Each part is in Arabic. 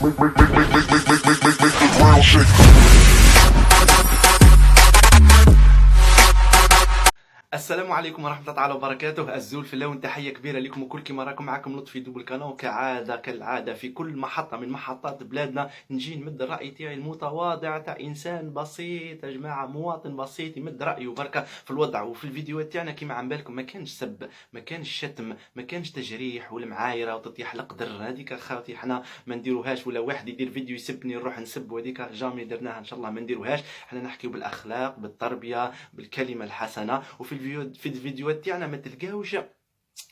Make the ground shake. السلام عليكم ورحمة الله تعالى وبركاته. الزول في اللون، تحية كبيرة لكم وكل كيما راكم. معكم لطفي دوبل كانون. كالعادة في كل محطة من محطات بلادنا نجي نمد الرأي تاعي المتواضع تاع إنسان بسيط يا جماعة، مواطن بسيط يمد رأيه بركة في الوضع. وفي الفيديوهات تاعنا كيما عم بالكم ما كانش سب، ما كانش شتم، ما كانش تجريح والمعايرة وتطيح القدر. هذيك خاوتي حنا ما نديروهاش، ولا واحد يدير فيديو يسبني نروح نسب، وهذيك جامي درناها ان شاء الله ما نديروهاش. حنا نحكيو بالاخلاق، بالتربيه، بالكلمه الحسنه. وفي الفيديوهات تاعنا ما تلقاوش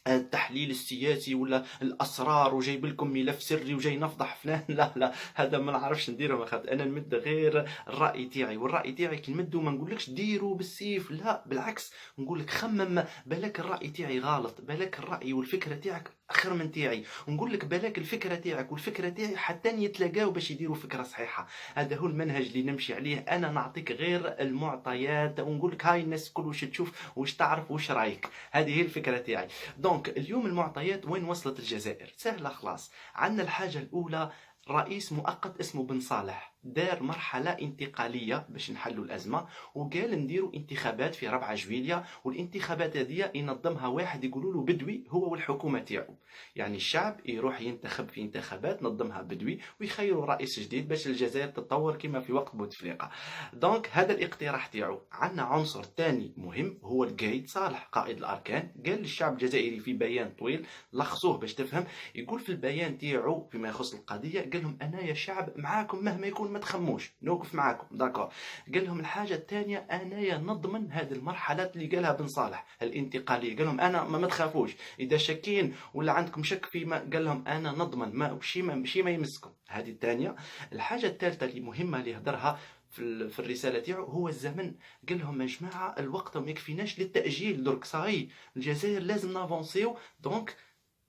التحليل السياسي ولا الاسرار وجايب لكم ملف سري وجاي نفضح فلان. لا لا، هذا ما نعرفش نديره. ما خاطر انا نمد غير الراي تاعي، والراي تاعي كي نمدو ما نقولكش ديروا بالسيف، لا بالعكس، نقول لك خمم، بالك الراي تاعي غلط، بالك الراي والفكره تاعك اخر من تاعي، ونقول لك بالك الفكره تاعك والفكره تاعي حتى يتلاقاو باش يديروا فكره صحيحه. هذا هو المنهج اللي نمشي عليه. انا نعطيك غير المعطيات ونقول لك هاي الناس كل واش تشوف واش تعرف واش رايك. هذه هي الفكره تاعي. دونك اليوم المعطيات وين وصلت الجزائر؟ سهله خلاص. عندنا الحاجه الاولى، رئيس مؤقت اسمه بن صالح دار مرحلة انتقالية باش نحلوا الأزمة، وقال نديروا انتخابات في 4 جويلية، والانتخابات هذه ينظمها واحد يقولوا له بدوي هو والحكومة تاعو. يعني الشعب يروح ينتخب في انتخابات نظمها بدوي ويخيروا رئيس جديد باش الجزائر تتطور كما في وقت بوتفليقة. دونك هذا الاقتراح تاعو. عندنا عنصر ثاني مهم هو القايد صالح قائد الأركان. قال للشعب الجزائري في بيان طويل لخصوه باش تفهم. يقول في البيان تاعو فيما يخص القضية، قال لهم أنا يا شعب معاكم مهما يكون، ما تخموش، نوقف معاكم داكور. قال لهم الحاجه الثانيه، انايا نضمن هذه المرحلات اللي قالها بن صالح الانتقاليه. قال لهم انا ما تخافوش، اذا شاكين ولا عندكم شك فيما، قال لهم انا نضمن ما شي ما يمسكم. هذه الثانيه. الحاجه الثالثه اللي مهمه اللي هدرها في الرساله تاعو هو الزمن. قال لهم يا جماعه الوقت ما يكفيناش للتاجيل، درك صاي الجزائر لازم نافونسيو. دونك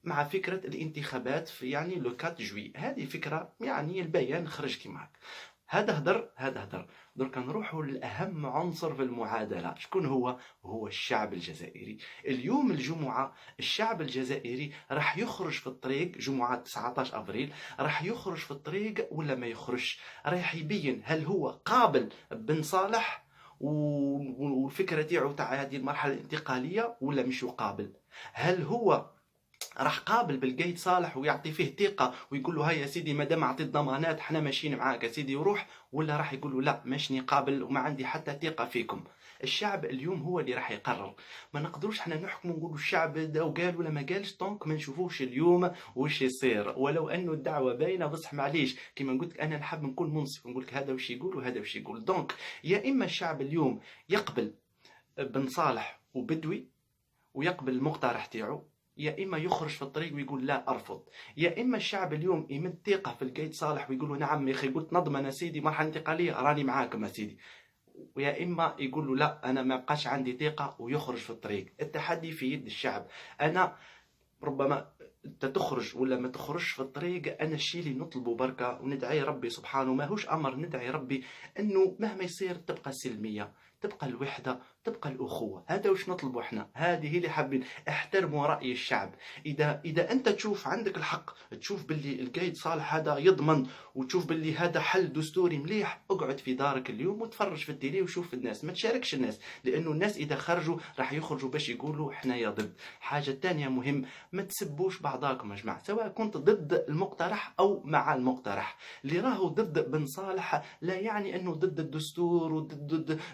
مع فكرة الانتخابات في يعني لو 4 جوي. هذه فكرة يعني البيان خرج كيما هكا. هذا هدر. درك نروحوا لأهم عنصر في المعادلة. شكون هو؟ هو الشعب الجزائري. اليوم الجمعة الشعب الجزائري راح يخرج في الطريق، جمعة 19 أبريل راح يخرج في الطريق ولا ما يخرجش. راح يبين هل هو قابل بن صالح والفكرة تاعو تاع هذه المرحلة الانتقالية ولا مش قابل. هل هو راح قابل بالقايد صالح ويعطي فيه ثقه ويقول له هيا يا سيدي مادام عطيت ضمانات حنا ماشيين معاك يا سيدي وروح، ولا راح يقول له لا ماشني قابل وما عندي حتى ثقه فيكم. الشعب اليوم هو اللي راح يقرر. ما نقدروش حنا نحكموا ونقولوا الشعب دا وقال ولا ما قالش، طونك ما نشوفوش اليوم وش يصير. ولو انه الدعوه باينه، بصح معليش كيما قلت انا نحب نكون منصف نقول لك هذا وش يقول وهذا وش يقول. دونك يا اما الشعب اليوم يقبل بن صالح وبدوي ويقبل المقترح تاعو، يا اما يخرج في الطريق ويقول لا ارفض. يا اما الشعب اليوم يمد ثقه في القايد صالح ويقول له نعم يا اخي قلت نضمن يا سيدي مرحله انتقاليه راني معاكم يا سيدي، ويا اما يقول له لا انا ما بقاش عندي ثقه ويخرج في الطريق. التحدي في يد الشعب. انا ربما انت تخرج ولا ما تخرجش في الطريق، انا الشيء اللي نطلبه بركه وندعي ربي سبحانه، ماهوش امر، ندعي ربي انه مهما يصير تبقى السلميه، تبقى الوحده، تبقى الاخوه. هذا وش نطلبه احنا، هذه اللي حابين. احترموا راي الشعب. اذا انت تشوف عندك الحق، تشوف باللي القايد صالح هذا يضمن، وتشوف باللي هذا حل دستوري مليح، اقعد في دارك اليوم وتفرج في التيلي وشوف الناس، ما تشاركش الناس، لانه الناس اذا خرجوا راح يخرجوا باش يقولوا حنايا ضد. حاجه ثانيه مهم، ما تسبوش بعضاكم يا جماعه، سواء كنت ضد المقترح او مع المقترح. اللي راهو ضد بن صالح لا يعني انه ضد الدستور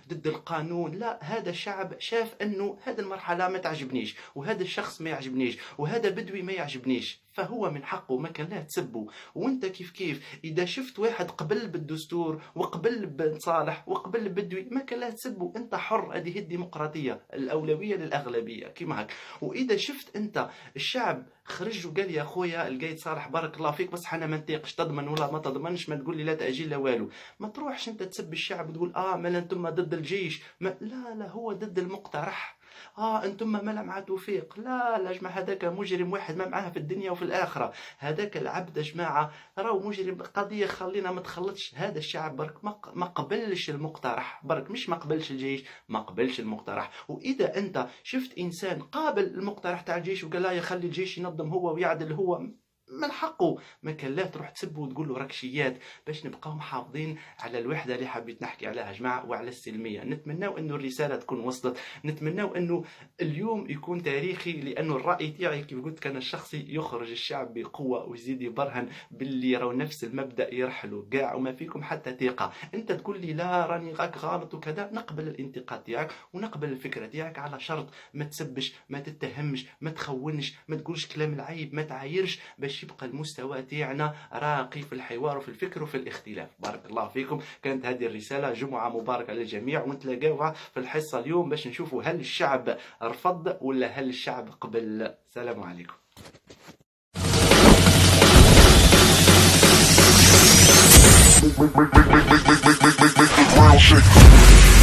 ضد القانون، لا، هذا الشعب شاف انه هذه المرحله ما تعجبنيش، وهذا الشخص ما يعجبنيش، وهذا بدوي ما يعجبنيش، فهو من حقه ما كان لا تسبه. وانت كيف اذا شفت واحد قبل بالدستور وقبل بن صالح وقبل بدوي ما كان لا تسبه، انت حر، هذه الديمقراطيه، الاولويه للاغلبيه كيما هك. واذا شفت انت الشعب خرج وقال يا خويا القايد صالح بارك الله فيك بس حنا ما نطيقش، تضمن ولا ما تضمنش، ما تقول لي لا تاجيل لا والو، ما تروحش انت تسب الشعب وتقول مالا انتم ضد الجيش، لا هو ضد المقترح. انتم ما مع توفيق، لا جماعه هذاك مجرم واحد ما معاه في الدنيا وفي الاخره، هذاك العبد يا جماعه راهو مجرم، قضيه خلينا ما تخلطش. هذا الشعب برك ما قبلش المقترح، برك مش ما قبلش الجيش، ما قبلش المقترح. واذا انت شفت انسان قابل المقترح تاع الجيش وقال لا يخلي الجيش ينظم هو ويعدل هو، من حقه. ما كان لا تروح تسب وتقول له راك شيات، باش نبقاو محافظين على الوحده اللي حبيت نحكي عليها يا جماعه وعلى السلميه. نتمناو انه الرساله تكون وصلت، نتمناو انه اليوم يكون تاريخي، لانه الراي تاعي كيف قلت كان الشخصي يخرج الشعب بقوه ويزيد يبرهن باللي راهو نفس المبدا يرحلوا كاع وما فيكم حتى ثقه. انت تقول لي لا راني غاك غلط وكذا، نقبل الانتقاد تاعك ونقبل الفكره تاعك على شرط ما تسبش، ما تتهمش، ما تخونش، ما تقولش كلام العيب، ما تعايرش، باش يبقى المستوى تاعنا راقي في الحوار وفي الفكر وفي الاختلاف. بارك الله فيكم. كانت هذه الرساله. جمعه مباركه للجميع، ونتلاقاوها في الحصه اليوم باش نشوفوا هل الشعب رفض ولا هل الشعب قبل. السلام عليكم. Make the ground shake.